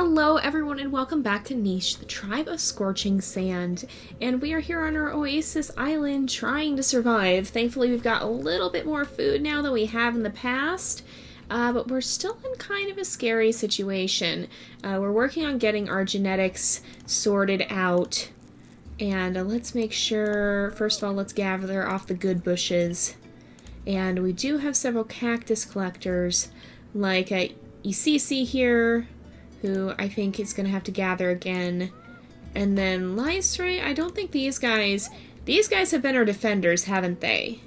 Hello everyone and welcome back to Niche, the tribe of Scorching Sand. And we are here on our oasis island trying to survive. Thankfully we've got a little bit more food now than we have in the past. But we're still in kind of a scary situation. We're working on getting our genetics sorted out. And let's make sure, first of all, let's gather off the good bushes. And we do have several cactus collectors, like ECC here, who I think is going to have to gather again. And then Lysray, I don't think these guys have been our defenders, haven't they?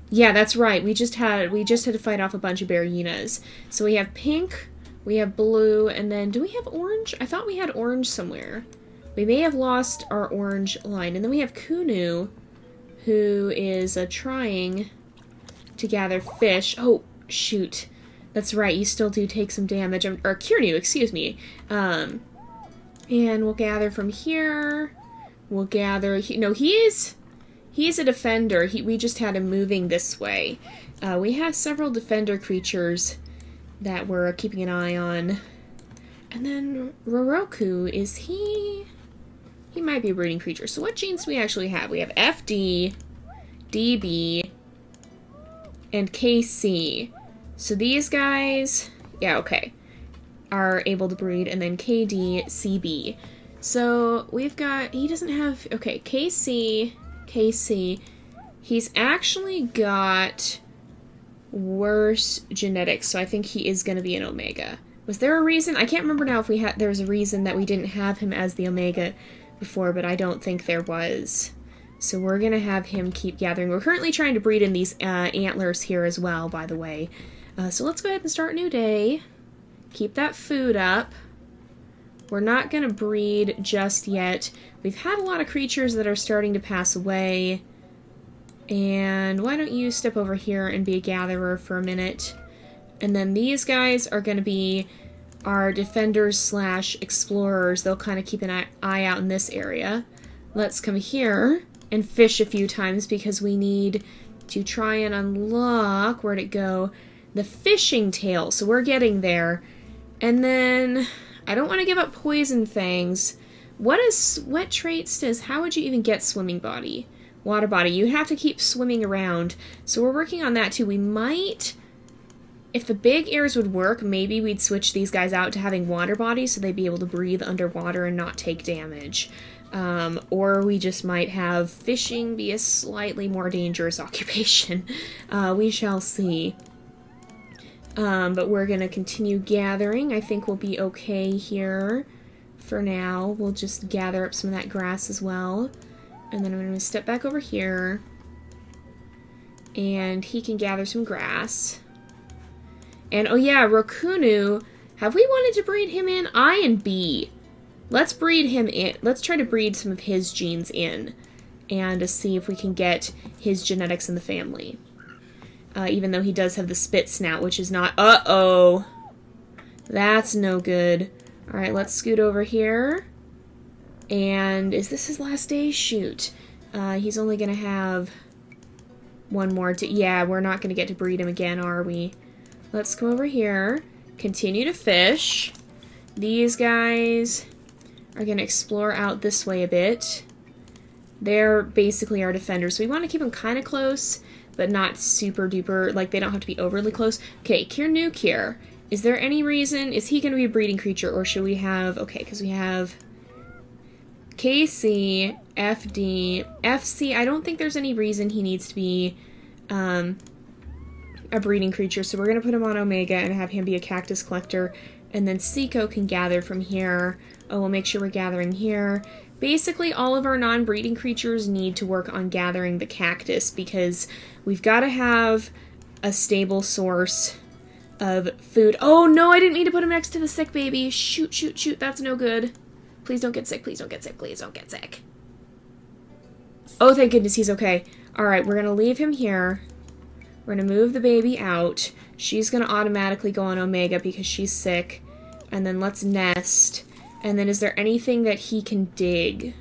Yeah, that's right. We just had to fight off a bunch of Berrinas. So we have pink, we have blue, and then do we have orange? I thought we had orange somewhere. We may have lost our orange line. And then we have Kunu, who is trying to gather fish. Oh, shoot. That's right, you still do take some damage. Or Kirnu, excuse me. And we'll gather from here. We'll gather... No, he's a defender. We just had him moving this way. We have several defender creatures that we're keeping an eye on. And then Roroku, is he... He might be a breeding creature. So what genes do we actually have? We have FD, DB, and KC. So these guys, yeah, okay, are able to breed, and then KD, CB. So we've got, he doesn't have, okay, KC, he's actually got worse genetics, so I think he is going to be an Omega. Was there a reason? I can't remember now if there was a reason that we didn't have him as the Omega before, but I don't think there was. So we're going to have him keep gathering. We're currently trying to breed in these antlers here as well, by the way. So let's go ahead and start a new day. Keep that food up. We're not going to breed just yet. We've had a lot of creatures that are starting to pass away. And why don't you step over here and be a gatherer for a minute. And then these guys are going to be our defenders slash explorers. They'll kind of keep an eye out in this area. Let's come here and fish a few times because we need to try and unlock, where'd it go? The fishing tail. So we're getting there. And then I don't want to give up poison fangs. What traits does, how would you even get swimming body? Water body. You have to keep swimming around. So we're working on that too. We might, if the big ears would work, maybe we'd switch these guys out to having water bodies so they'd be able to breathe underwater and not take damage. Or we just might have fishing be a slightly more dangerous occupation. We shall see. But we're going to continue gathering. I think we'll be okay here for now. We'll just gather up some of that grass as well. And then I'm going to step back over here. And he can gather some grass. And, oh yeah, Rokunu, have we wanted to breed him in? I and B. Let's breed him in. Let's try to breed some of his genes in. And to see if we can get his genetics in the family. Even though he does have the spit snout, which is not... Uh-oh! That's no good. Alright, let's scoot over here. And is this his last day? Shoot. He's only going to have one more. Yeah, we're not going to get to breed him again, are we? Let's come over here. Continue to fish. These guys are going to explore out this way a bit. They're basically our defenders. So we want to keep them kind of close, but not super duper, like they don't have to be overly close. Okay, Kirnu. Is there any reason, is he going to be a breeding creature, or should we have, okay, because we have KC, FD, FC. I don't think there's any reason he needs to be a breeding creature, so we're going to put him on Omega and have him be a cactus collector, and then Seiko can gather from here. Oh, we'll make sure we're gathering here. Basically, all of our non-breeding creatures need to work on gathering the cactus because we've got to have a stable source of food. Oh, no, I didn't mean to put him next to the sick baby. Shoot, shoot, shoot. That's no good. Please don't get sick. Please don't get sick. Please don't get sick. Oh, thank goodness he's okay. All right, we're going to leave him here. We're going to move the baby out. She's going to automatically go on Omega because she's sick. And then let's nest. And then is there anything that he can dig?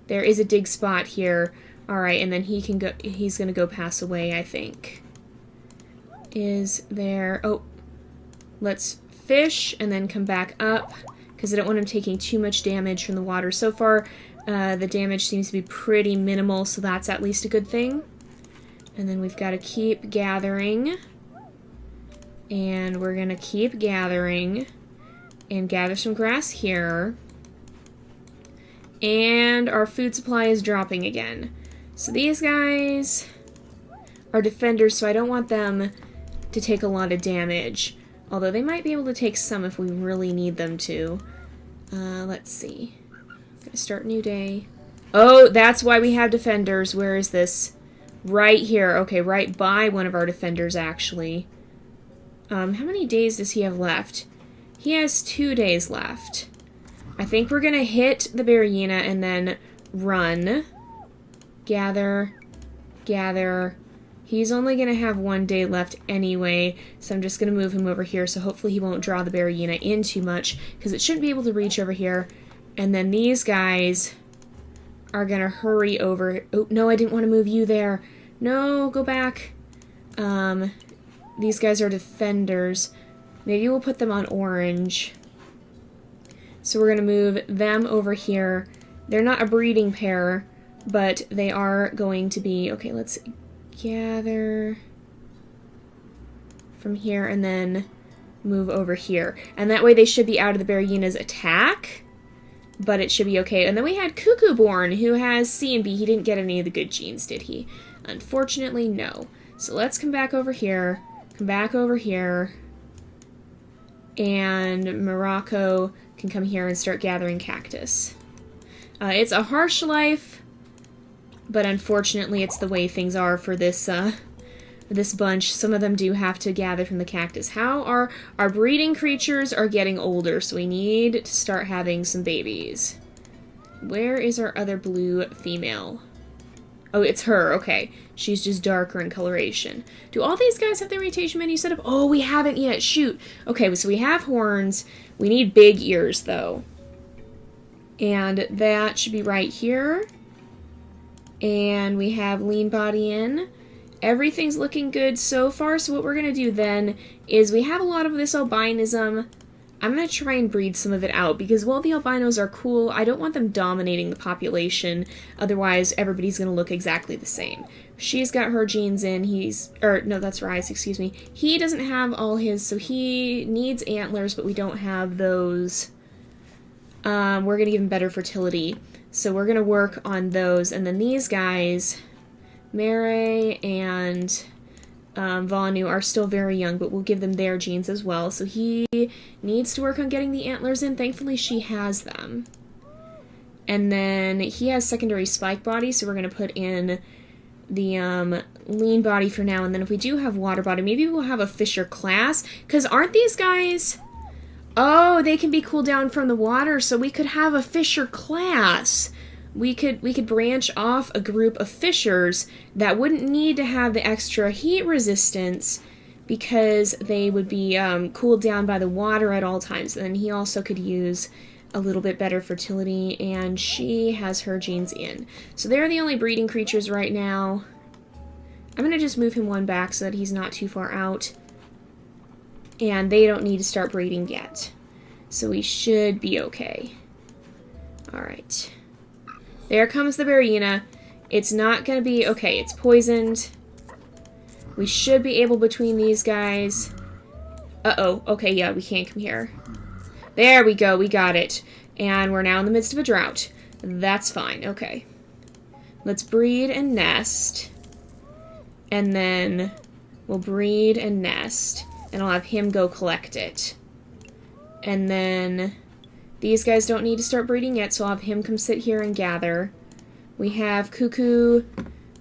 There is a dig spot here. Alright, and then he's going to go pass away, I think. Is there... Oh, let's fish and then come back up because I don't want him taking too much damage from the water. So far, the damage seems to be pretty minimal, so that's at least a good thing. And then we've got to keep gathering. And we're going to keep gathering and gather some grass here. And our food supply is dropping again. So these guys are defenders, so I don't want them to take a lot of damage. Although they might be able to take some if we really need them to. Let's see. Gonna start a new day. Oh, that's why we have defenders. Where is this? Right here. Okay, right by one of our defenders, actually. How many days does he have left? He has 2 days left. I think we're gonna hit the Berryina and then run. Gather. Gather. He's only gonna have 1 day left anyway, so I'm just gonna move him over here, so hopefully he won't draw the Berryina in too much, because it shouldn't be able to reach over here. And then these guys are gonna hurry over. Oh, no, I didn't want to move you there. No, go back. These guys are defenders. Maybe we'll put them on orange. So we're going to move them over here. They're not a breeding pair, but they are going to be... Okay, let's gather from here and then move over here. And that way they should be out of the Berryina's attack, but it should be okay. And then we had Cuckoo Born, who has C and B. He didn't get any of the good genes, did he? Unfortunately, no. So let's come back over here. Come back over here, and Morocco can come here and start gathering cactus. It's a harsh life, but unfortunately it's the way things are for this this bunch. Some of them do have to gather from the cactus. How are our breeding creatures are getting older, so we need to start having some babies. Where is our other blue female? Oh, it's her. Okay. She's just darker in coloration. Do all these guys have their mutation menu set up? Oh, we haven't yet. Shoot. Okay, so we have horns. We need big ears, though. And that should be right here. And we have lean body in. Everything's looking good so far. So what we're going to do then is we have a lot of this albinism. I'm going to try and breed some of it out, because while the albinos are cool, I don't want them dominating the population, otherwise everybody's going to look exactly the same. She's got her genes in, no, that's Rise, excuse me. He doesn't have all his, so he needs antlers, but we don't have those. We're going to give him better fertility, so we're going to work on those, and then these guys, Mare and... Vanu are still very young, but we'll give them their genes as well. So he needs to work on getting the antlers in. Thankfully, she has them. And then he has secondary spike body, so we're going to put in the lean body for now. And then if we do have water body, maybe we'll have a fisher class. Because aren't these guys... Oh, they can be cooled down from the water, so we could have a fisher class. We could branch off a group of fishers that wouldn't need to have the extra heat resistance because they would be cooled down by the water at all times. And then he also could use a little bit better fertility, and she has her genes in. So they're the only breeding creatures right now. I'm going to just move him one back so that he's not too far out. And they don't need to start breeding yet. So we should be okay. Alright. There comes the Berryina. It's not going to be... Okay, it's poisoned. We should be able between these guys... Uh-oh. Okay, yeah, we can't come here. There we go. We got it. And we're now in the midst of a drought. That's fine. Okay. Let's breed and nest. And then we'll breed and nest. And I'll have him go collect it. And then... These guys don't need to start breeding yet, so I'll have him come sit here and gather. We have Cuckoo,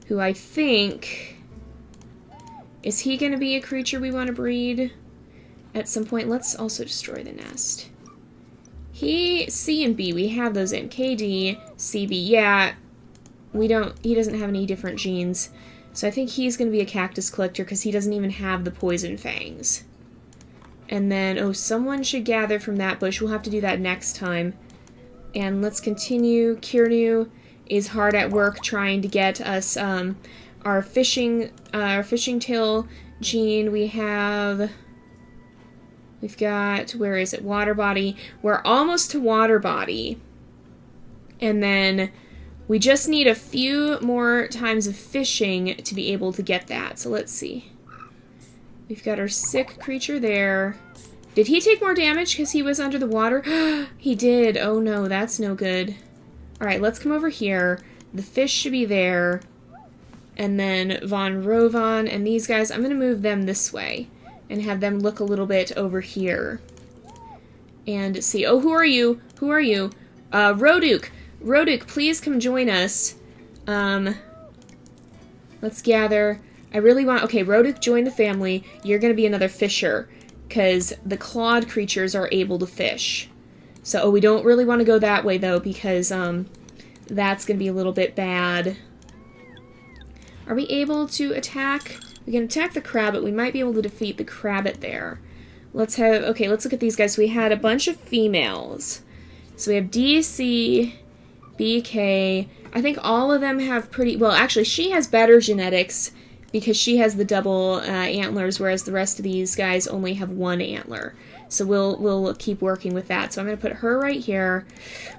who I think... Is he going to be a creature we want to breed at some point? Let's also destroy the nest. C and B, we have those in. KD, CB, yeah. He doesn't have any different genes. So I think he's going to be a cactus collector because he doesn't even have the poison fangs. And then, oh, someone should gather from that bush. We'll have to do that next time. And let's continue. Kirnu is hard at work trying to get us our fishing tail gene. We have We've got, where is it? Water body. We're almost to water body. And then we just need a few more times of fishing to be able to get that. So let's see. We've got our sick creature there. Did he take more damage because he was under the water? He did. Oh no, that's no good. Alright, let's come over here. The fish should be there. And then Von Rovan and these guys, I'm going to move them this way. And have them look a little bit over here. And see. Oh, who are you? Who are you? Roduk. Roduk, please come join us. Let's gather. I really want... Okay, Roduk, join the family. You're going to be another fisher. Because the clawed creatures are able to fish. So, we don't really want to go that way, though, because that's going to be a little bit bad. Are we able to attack? We can attack the Crabbit. We might be able to defeat the Crabbit there. Let's have... Okay, let's look at these guys. So we had a bunch of females. So we have DC, BK. I think all of them have pretty... Well, actually, she has better genetics because she has the double antlers, whereas the rest of these guys only have one antler. So we'll keep working with that. So I'm going to put her right here.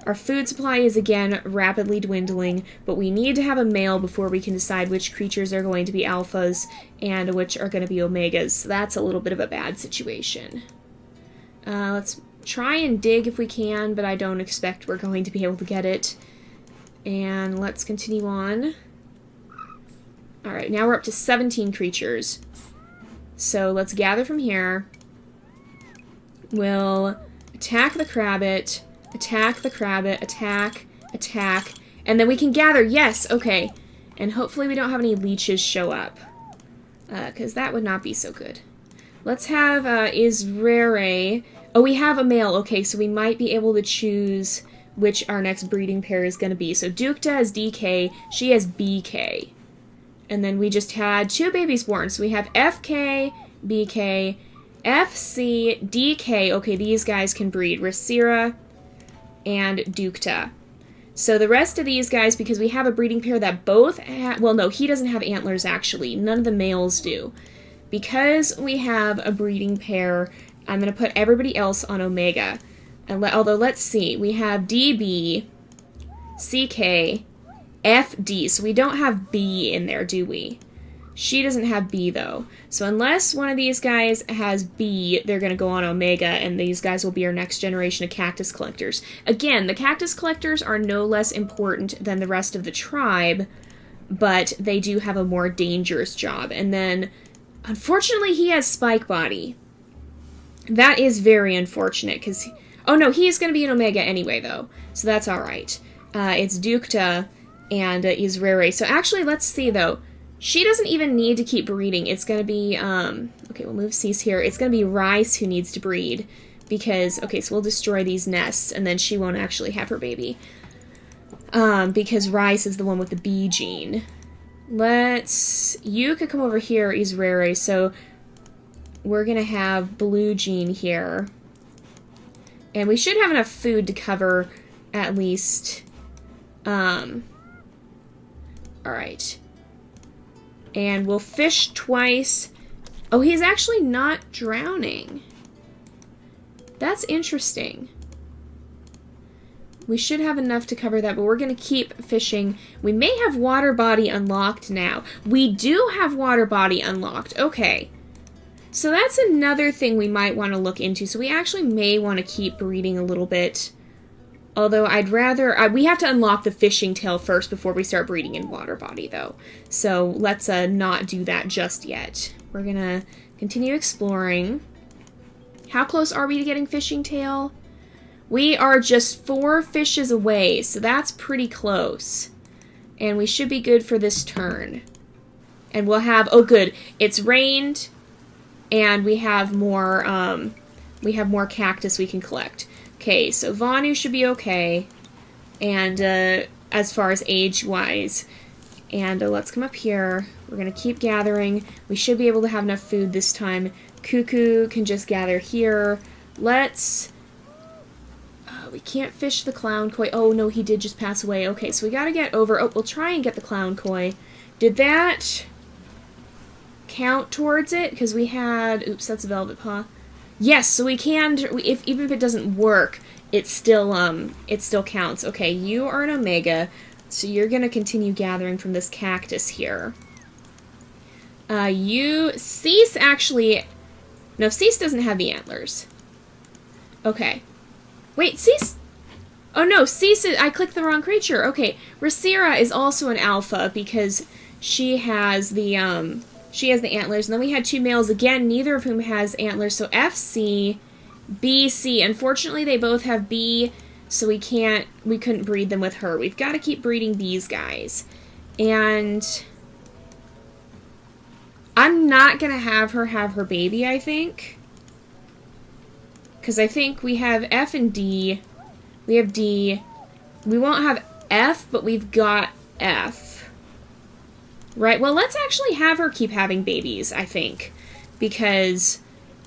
Our food supply is, again, rapidly dwindling, but we need to have a male before we can decide which creatures are going to be alphas and which are going to be omegas. So that's a little bit of a bad situation. Let's try and dig if we can, but I don't expect we're going to be able to get it. And let's continue on. Alright, now we're up to 17 creatures. So let's gather from here. We'll attack the Crabbit, attack the Crabbit, attack, and then we can gather. Yes, okay. And hopefully we don't have any leeches show up, because that would not be so good. Let's have Israre. Oh, we have a male. Okay, so we might be able to choose which our next breeding pair is going to be. So Dukta has DK, she has BK. And then we just had 2 babies born. So we have FK, BK, FC, DK. Okay, these guys can breed. Rasira and Dukta. So the rest of these guys, because we have a breeding pair that both have... Well, no, he doesn't have antlers, actually. None of the males do. Because we have a breeding pair, I'm going to put everybody else on Omega. Although, let's see. We have DB, CK, FD. So we don't have B in there, do we? She doesn't have B, though. So unless one of these guys has B, they're going to go on Omega, and these guys will be our next generation of cactus collectors. Again, the cactus collectors are no less important than the rest of the tribe, but they do have a more dangerous job. And then, unfortunately, he has Spike Body. That is very unfortunate, because... Oh, no, he's going to be an Omega anyway, though. So that's alright. It's Dukta and Israre. So actually, let's see, though. She doesn't even need to keep breeding. It's going to be, okay, we'll move Cease here. It's going to be Rice who needs to breed. Because, okay, so we'll destroy these nests, and then she won't actually have her baby. Because Rice is the one with the B gene. You could come over here, Israre. So we're going to have Blue gene here. And we should have enough food to cover at least, alright. And we'll fish twice. Oh, he's actually not drowning. That's interesting. We should have enough to cover that, but we're going to keep fishing. We may have water body unlocked now. We do have water body unlocked. Okay. So that's another thing we might want to look into. So we actually may want to keep breeding a little bit. Although I'd rather... we have to unlock the fishing tail first before we start breeding in water body, though. So let's not do that just yet. We're going to continue exploring. How close are we to getting fishing tail? We are just 4 fishes away, so that's pretty close. And we should be good for this turn. And we'll have... Oh, good. It's rained... And we have more cactus we can collect. Okay, so Vanu should be okay. And as far as age-wise. And let's come up here. We're going to keep gathering. We should be able to have enough food this time. Cuckoo can just gather here. Let's... we can't fish the clown koi. Oh, no, he did just pass away. Okay, so we got to get over... Oh, we'll try and get the clown koi. Did that... count towards it? Because we had... Oops, that's a velvet paw. Yes, so we can, even if it doesn't work, it still counts. Okay, you are an Omega, so you're gonna continue gathering from this cactus here. Cease actually, no, Cease doesn't have the antlers. Okay. Wait, Cease, oh no, Cease is, I clicked the wrong creature. Okay, Racira is also an alpha because she has the antlers, and then we had two males again, neither of whom has antlers, so FC, BC. Unfortunately, they both have B, so we couldn't breed them with her. We've got to keep breeding these guys. And I'm not going to have her baby, I think. Because I think we have F and D. We have D. We won't have F, but we've got F. Right, well, let's actually have her keep having babies, I think, because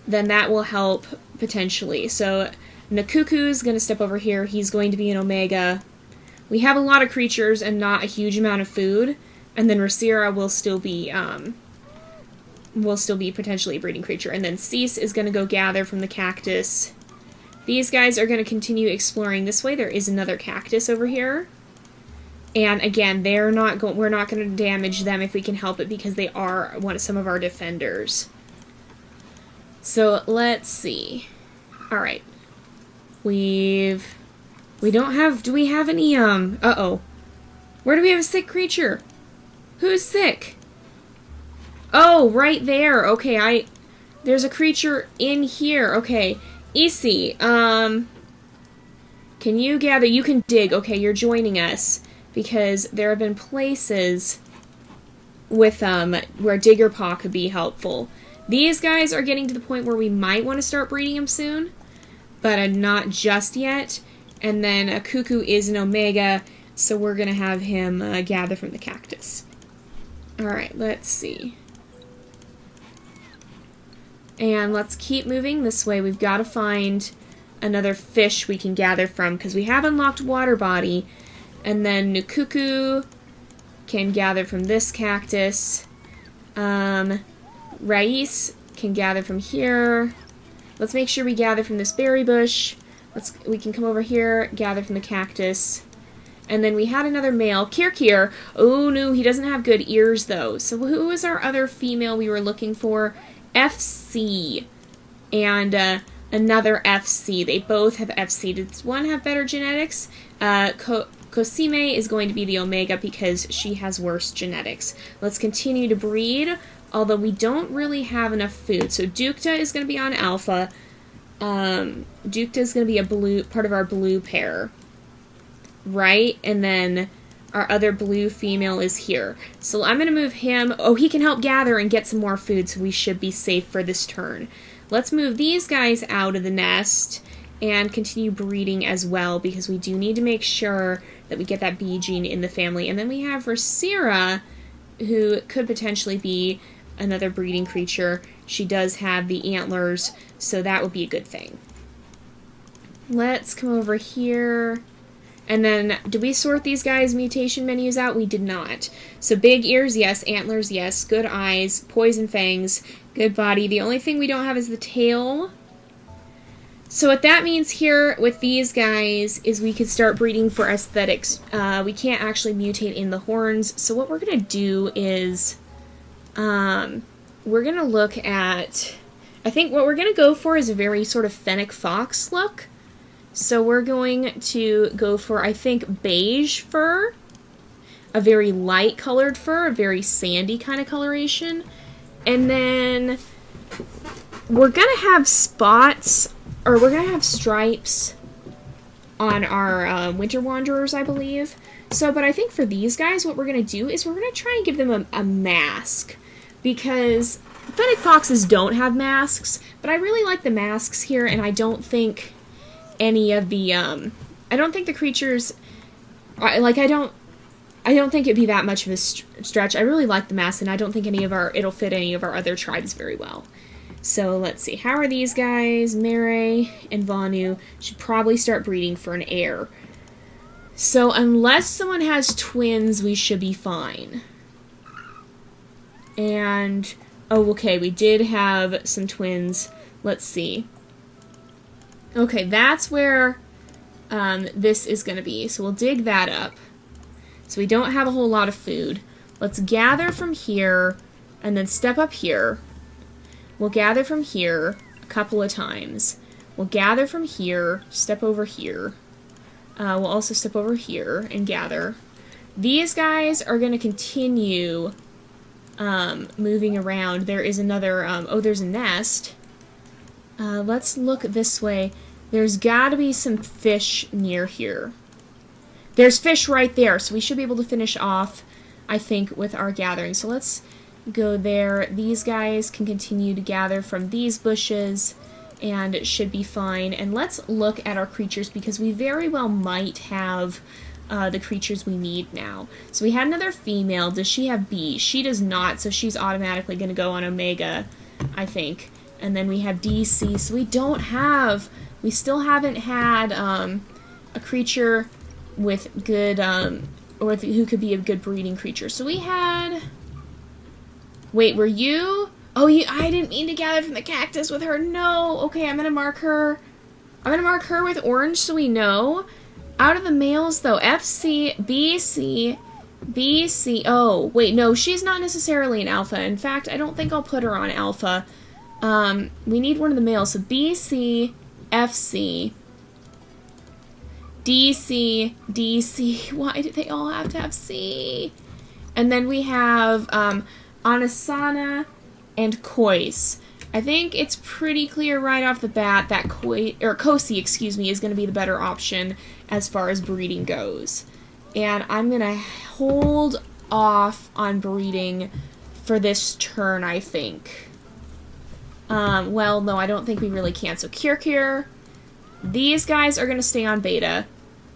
then that will help, potentially. So, Nakuku's going to step over here. He's going to be an Omega. We have a lot of creatures and not a huge amount of food, and then Racira will still be potentially a breeding creature. And then Cease is going to go gather from the cactus. These guys are going to continue exploring this way. There is another cactus over here. And again, we're not going to damage them if we can help it because they are some of our defenders. So let's see. All right, do we have any where do we have a sick creature? Who's sick? Oh, right there. Okay, there's a creature in here. Okay, Isi, can you gather? You can dig. Okay, you're joining us. Because there have been places with where Digger Paw could be helpful. These guys are getting to the point where we might want to start breeding them soon, but not just yet. And then a Cuckoo is an Omega, so we're going to have him gather from the cactus. Alright, let's see. And let's keep moving this way. We've got to find another fish we can gather from, because we have unlocked Water Body. And then Nukuku can gather from this cactus. Rais can gather from here. Let's make sure we gather from this berry bush. We can come over here, gather from the cactus. And then we had another male, Kirkir. Oh no, he doesn't have good ears though. So who was our other female we were looking for? FC. And another FC. They both have FC. Does one have better genetics? Cosime is going to be the Omega because she has worse genetics. Let's continue to breed, although we don't really have enough food. So Dukta is going to be on Alpha. Dukta is going to be a part of our blue pair. Right? And then our other blue female is here. So I'm going to move him. Oh, he can help gather and get some more food, so we should be safe for this turn. Let's move these guys out of the nest and continue breeding as well, because we do need to make sure that we get that B gene in the family. And then we have Racira, who could potentially be another breeding creature. She does have the antlers, so that would be a good thing. Let's come over here. And then, did we sort these guys' mutation menus out? We did not. So big ears, yes. Antlers, yes. Good eyes. Poison fangs. Good body. The only thing we don't have is the tail. So what that means here with these guys is we could start breeding for aesthetics. We can't actually mutate in the horns. So what we're going to do is we're going to look at... I think what we're going to go for is a very sort of fennec fox look. So we're going to go for, I think, beige fur. A very light colored fur. A very sandy kind of coloration. And then we're going to have spots... Or we're going to have stripes on our Winter Wanderers, I believe. So, but I think for these guys, what we're going to do is we're going to try and give them a mask. Because fennec foxes don't have masks, but I really like the masks here, and I don't think any of the, I don't think the creatures, I don't think it'd be that much of a stretch. I really like the masks, and I don't think it'll fit any of our other tribes very well. So let's see, how are these guys? Mere and Vanu should probably start breeding for an heir. So unless someone has twins, we should be fine. And, oh, okay, we did have some twins. Let's see. Okay, that's where this is going to be. So we'll dig that up. So we don't have a whole lot of food. Let's gather from here and then step up here. We'll gather from here a couple of times. We'll gather from here, step over here. We'll also step over here and gather. These guys are going to continue moving around. There is another, oh, there's a nest. Let's look this way. There's got to be some fish near here. There's fish right there, so we should be able to finish off, I think, with our gathering. So let's go there. These guys can continue to gather from these bushes, and it should be fine. And let's look at our creatures, because we very well might have the creatures we need now. So we had another female. Does she have B? She does not, so she's automatically going to go on Omega, I think. And then we have DC, so we still haven't had a creature with good, or who could be a good breeding creature. So we had, wait, were you? Oh, I didn't mean to gather from the cactus with her. No. Okay, I'm gonna mark her. I'm gonna mark her with orange so we know. Out of the males, though, FC, BC, BC. Oh, wait, no, she's not necessarily an alpha. In fact, I don't think I'll put her on alpha. We need one of the males. So BC, FC, DC, DC. Why do they all have to have C? And then we have Anasana and Kois. I think it's pretty clear right off the bat that Kosi, excuse me, is going to be the better option as far as breeding goes. And I'm going to hold off on breeding for this turn, I think. Well, no, I don't think we really can. So Kirkir, these guys are going to stay on beta.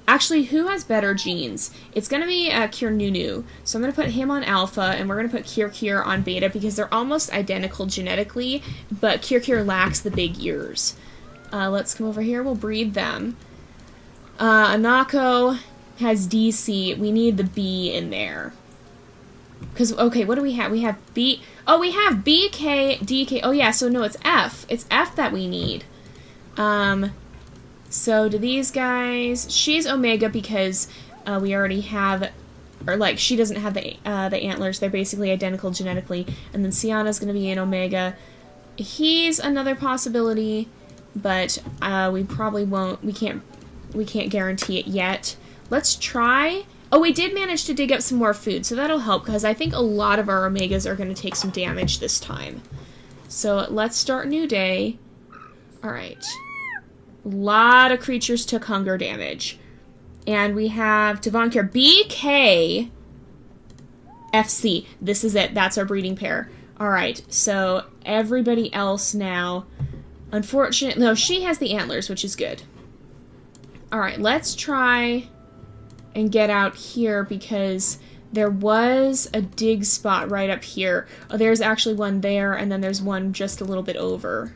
Actually, who has better genes? It's going to be Kirnunu. So I'm going to put him on alpha, and we're going to put Kirkir on beta because they're almost identical genetically, but Kirkir lacks the big ears. Let's come over here. We'll breed them. Anako has DC. We need the B in there. Because, okay, what do we have? We have B. Oh, we have BK, DK. Oh, yeah, so no, it's F. It's F that we need. So do these guys... She's Omega because we already have... Or, like, she doesn't have the antlers. They're basically identical genetically. And then Sienna's going to be an Omega. He's another possibility, but we probably won't... We can't guarantee it yet. Let's try... Oh, we did manage to dig up some more food, so that'll help, because I think a lot of our Omegas are going to take some damage this time. So let's start new day. Alright. A lot of creatures took hunger damage. And we have Tavankir BK FC. This is it. That's our breeding pair. Alright, so everybody else now. Unfortunately, no, she has the antlers, which is good. Alright, let's try and get out here because there was a dig spot right up here. Oh, there's actually one there, and then there's one just a little bit over.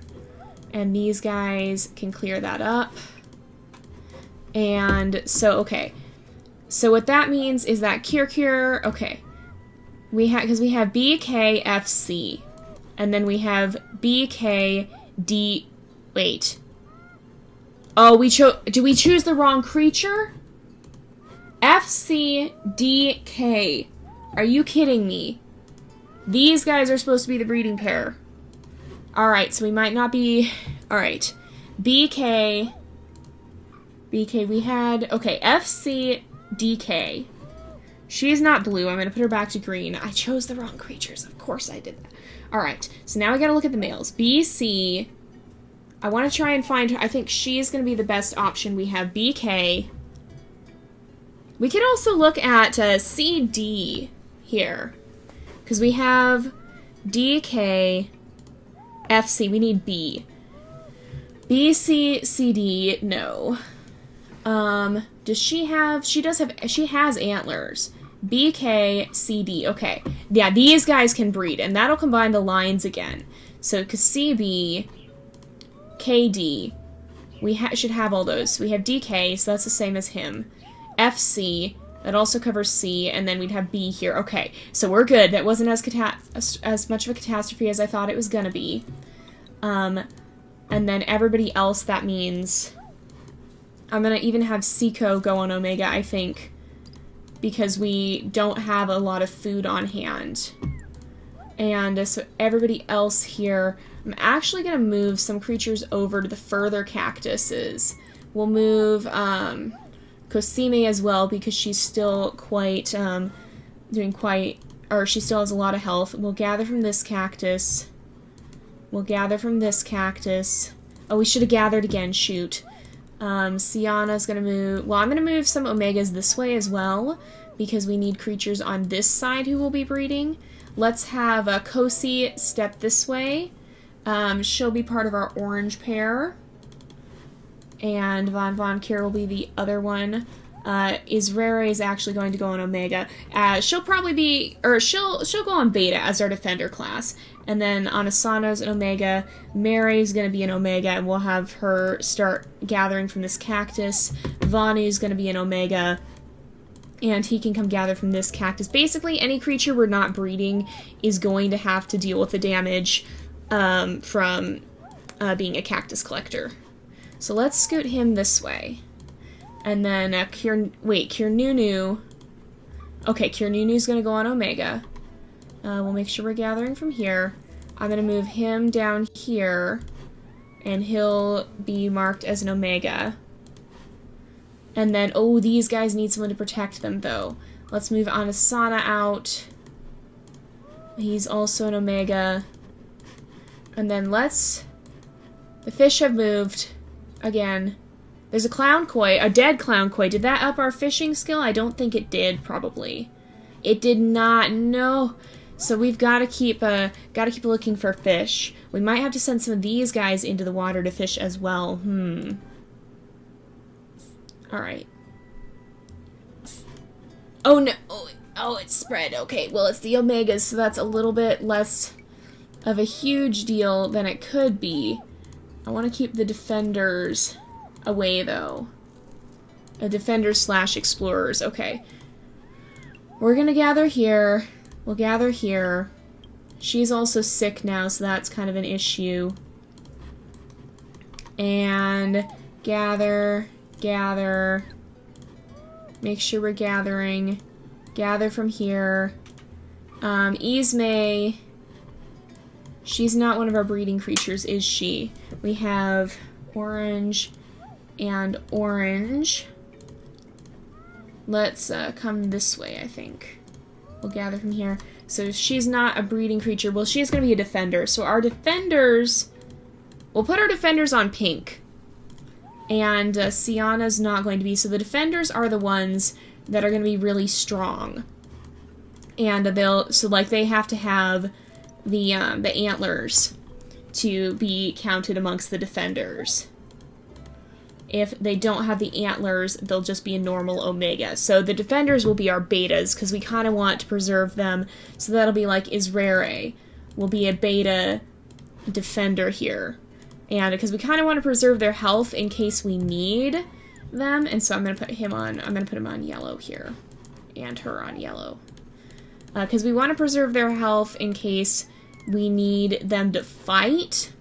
And these guys can clear that up. And so, okay. So what that means is that Kirkir, okay. Because we have BKFC. And then we have BKD, wait. Oh, do we choose the wrong creature? FCDK. Are you kidding me? These guys are supposed to be the breeding pair. Alright, so we might not be... Alright. BK, we had... Okay, FCDK. She's not blue. I'm going to put her back to green. I chose the wrong creatures. Of course I did that. Alright, so now we gotta look at the males. BC. I want to try and find her. I think she's going to be the best option. We have BK. We could also look at CD here. Because we have DK, FC. We need B. BC, CD, no. Does she have... She has antlers. BK, CD. Okay. Yeah, these guys can breed. And that'll combine the lines again. So, because CB, KD, we should have all those. We have DK, so that's the same as him. FC, that also covers C, and then we'd have B here. Okay, so we're good. That wasn't as much of a catastrophe as I thought it was gonna be. And then everybody else, that means... I'm going to even have Seiko go on Omega, I think, because we don't have a lot of food on hand. And so everybody else here, I'm actually going to move some creatures over to the further cactuses. We'll move Cosime as well, because she's still quite, she still has a lot of health. We'll gather from this cactus. We'll gather from this cactus. Oh, we should have gathered again, shoot. Sienna's gonna move... Well, I'm gonna move some Omegas this way as well, because we need creatures on this side who will be breeding. Let's have Kosi step this way. She'll be part of our orange pair. And Von Kier will be the other one. Israre is actually going to go on Omega. She'll probably be... Or she'll go on Beta as our defender class. And then Anasana's an Omega, Mary's going to be an Omega, and we'll have her start gathering from this cactus. Vanu's going to be an Omega, and he can come gather from this cactus. Basically, any creature we're not breeding is going to have to deal with the damage from being a cactus collector. So let's scoot him this way. And then Kirnunu... Okay, Kirnunu's going to go on Omega. We'll make sure we're gathering from here. I'm going to move him down here, and he'll be marked as an Omega. And then, oh, these guys need someone to protect them, though. Let's move Anasana out. He's also an Omega. And then the fish have moved. Again. There's a clown koi, a dead clown koi. Did that up our fishing skill? I don't think it did, probably. It did not, no. So we've got to keep looking for fish. We might have to send some of these guys into the water to fish as well. Alright. Oh no, oh, it's spread. Okay, well, it's the Omegas, so that's a little bit less of a huge deal than it could be. I want to keep the defenders away, though. Defenders / explorers, okay. We're gonna gather here. We'll gather here. She's also sick now, so that's kind of an issue. And gather. Make sure we're gathering. Gather from here. Ismay. She's not one of our breeding creatures, is she? We have orange and orange. Let's come this way, I think. We'll gather from here. So she's not a breeding creature. Well, she's going to be a defender. So our defenders... We'll put our defenders on pink. And Sienna's not going to be. So the defenders are the ones that are going to be really strong. And they have to have the antlers to be counted amongst the defenders. If they don't have the antlers, they'll just be a normal Omega. So the defenders will be our betas, because we kind of want to preserve them. So that'll be like Israre will be a beta defender here. And because we kind of want to preserve their health in case we need them. And so I'm going to put him on yellow here. And her on yellow. Because we want to preserve their health in case we need them to fight.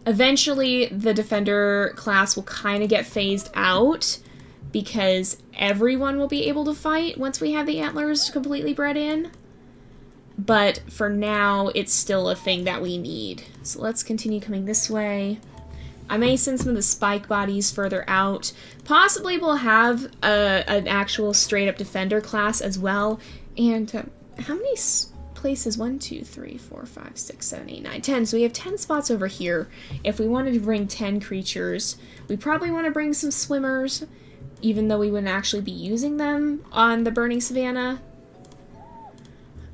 Eventually, the defender class will kind of get phased out because everyone will be able to fight once we have the antlers completely bred in. But for now, it's still a thing that we need. So let's continue coming this way. I may send some of the spike bodies further out. Possibly we'll have an actual straight-up defender class as well. And how many places? 1, 2, 3, 4, 5, 6, 7, 8, 9, 10. So we have 10 spots over here. If we wanted to bring 10 creatures, we probably want to bring some swimmers, even though we wouldn't actually be using them on the burning savanna.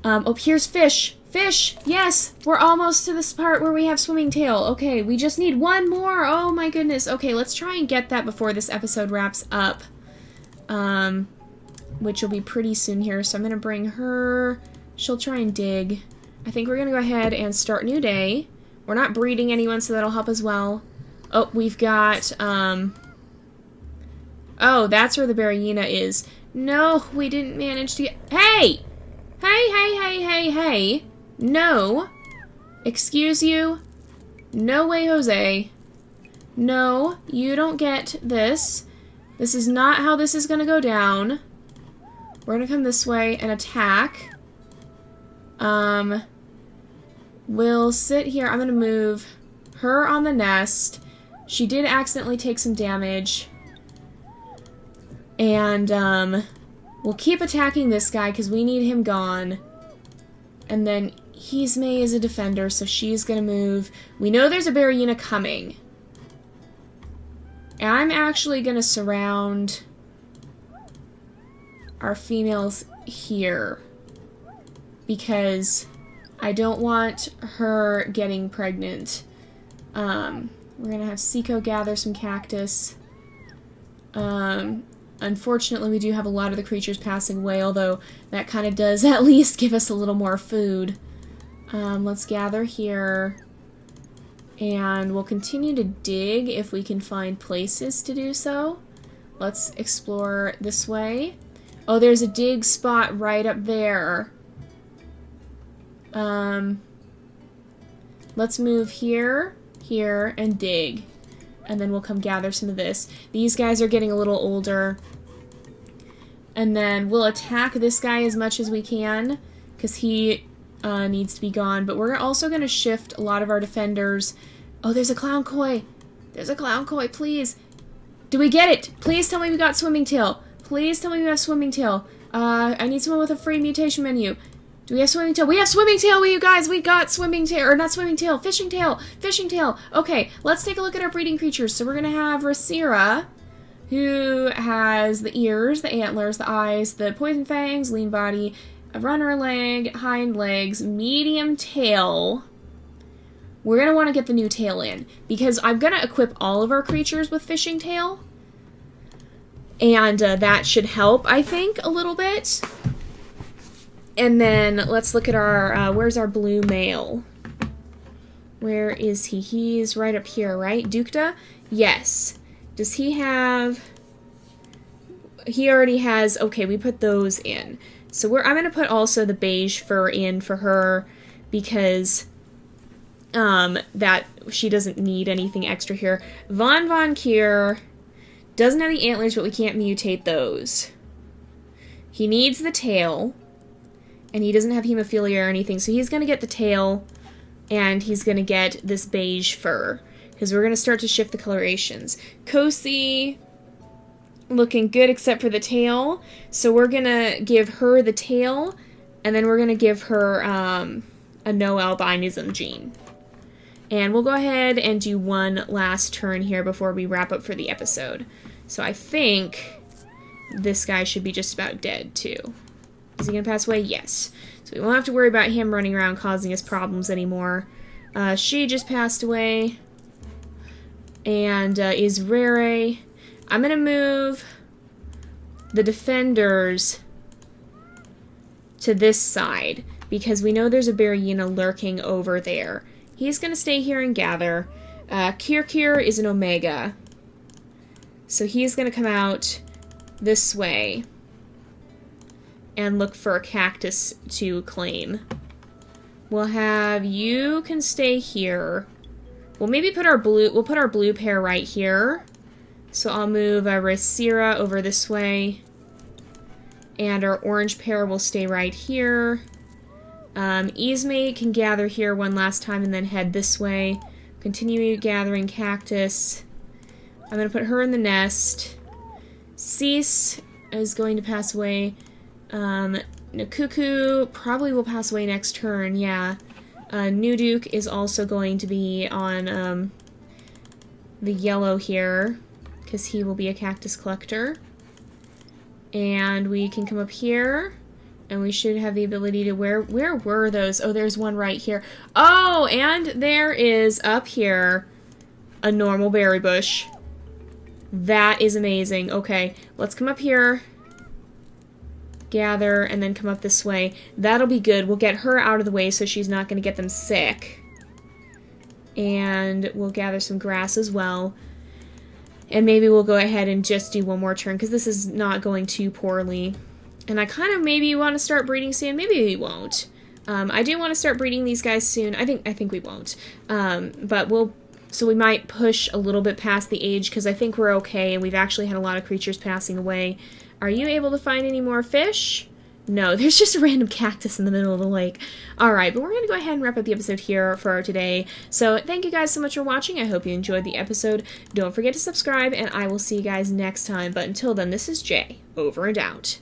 Oh, here's fish. Fish! Yes! We're almost to this part where we have swimming tail. Okay, we just need one more. Oh my goodness. Okay, let's try and get that before this episode wraps up. Which will be pretty soon here. So I'm going to bring her. She'll try and dig. I think we're going to go ahead and start new day. We're not breeding anyone, so that'll help as well. Oh, we've got, oh, that's where the Barriena is. No, we didn't manage to get... Hey! Hey! No! Excuse you? No way, Jose. No, you don't get this. This is not how this is going to go down. We're going to come this way and attack. We'll sit here. I'm going to move her on the nest. She did accidentally take some damage. And, we'll keep attacking this guy because we need him gone. And then Hisme is a defender, so she's going to move. We know there's a Barryina coming. And I'm actually going to surround our females here. Because I don't want her getting pregnant. We're going to have Seiko gather some cactus. Unfortunately, we do have a lot of the creatures passing away, although that kind of does at least give us a little more food. Let's gather here. And we'll continue to dig if we can find places to do so. Let's explore this way. Oh, there's a dig spot right up there. Let's move here, here, and dig. And then we'll come gather some of this. These guys are getting a little older. And then we'll attack this guy as much as we can, because he needs to be gone. But we're also going to shift a lot of our defenders. Oh, there's a clown koi. There's a clown koi, please. Do we get it? Please tell me we got swimming tail. Please tell me we got swimming tail. I need someone with a free mutation menu. Do we have swimming tail? We have swimming tail, you guys! We got swimming tail, or not swimming tail, fishing tail! Fishing tail! Okay, let's take a look at our breeding creatures. So we're gonna have Rasira, who has the ears, the antlers, the eyes, the poison fangs, lean body, a runner leg, hind legs, medium tail. We're gonna want to get the new tail in, because I'm gonna equip all of our creatures with fishing tail. And that should help, I think, a little bit. And then let's look at our, where's our blue male? Where is he? He's right up here, right? Dukta? Yes. Does he have... He already has... Okay, we put those in. So I'm going to put also the beige fur in for her because that she doesn't need anything extra here. Von Kier doesn't have the antlers, but we can't mutate those. He needs the tail. And he doesn't have hemophilia or anything, so he's going to get the tail, and he's going to get this beige fur, because we're going to start to shift the colorations. Kosi, looking good except for the tail, so we're going to give her the tail, and then we're going to give her a no albinism gene. And we'll go ahead and do one last turn here before we wrap up for the episode. So I think this guy should be just about dead, too. Is he going to pass away? Yes. So we won't have to worry about him running around causing us problems anymore. She just passed away. And is Rere. I'm going to move the defenders to this side, because we know there's a Barryina lurking over there. He's going to stay here and gather. Kirkir is an Omega. So he's going to come out this way and look for a cactus to claim. We'll have you can stay here. We'll maybe put our blue pair right here. So I'll move Rasira over this way. And our orange pair will stay right here. Isme can gather here one last time and then head this way. Continue gathering cactus. I'm going to put her in the nest. Cease is going to pass away. Nakuku probably will pass away next turn, yeah. Nuduke is also going to be on the yellow here, because he will be a cactus collector. And we can come up here, and we should have the ability to... Where were those? Oh, there's one right here. Oh, and there is, up here, a normal berry bush. That is amazing. Okay, let's come up here. Gather, and then come up this way. That'll be good. We'll get her out of the way so she's not going to get them sick. And we'll gather some grass as well. And maybe we'll go ahead and just do one more turn, because this is not going too poorly. And I kind of maybe want to start breeding sand. Maybe we won't. I do want to start breeding these guys soon. I think we won't. But so we might push a little bit past the age because I think we're okay, and we've actually had a lot of creatures passing away. Are you able to find any more fish? No, there's just a random cactus in the middle of the lake. Alright, but we're going to go ahead and wrap up the episode here for today. So thank you guys so much for watching. I hope you enjoyed the episode. Don't forget to subscribe, and I will see you guys next time. But until then, this is Jay, over and out.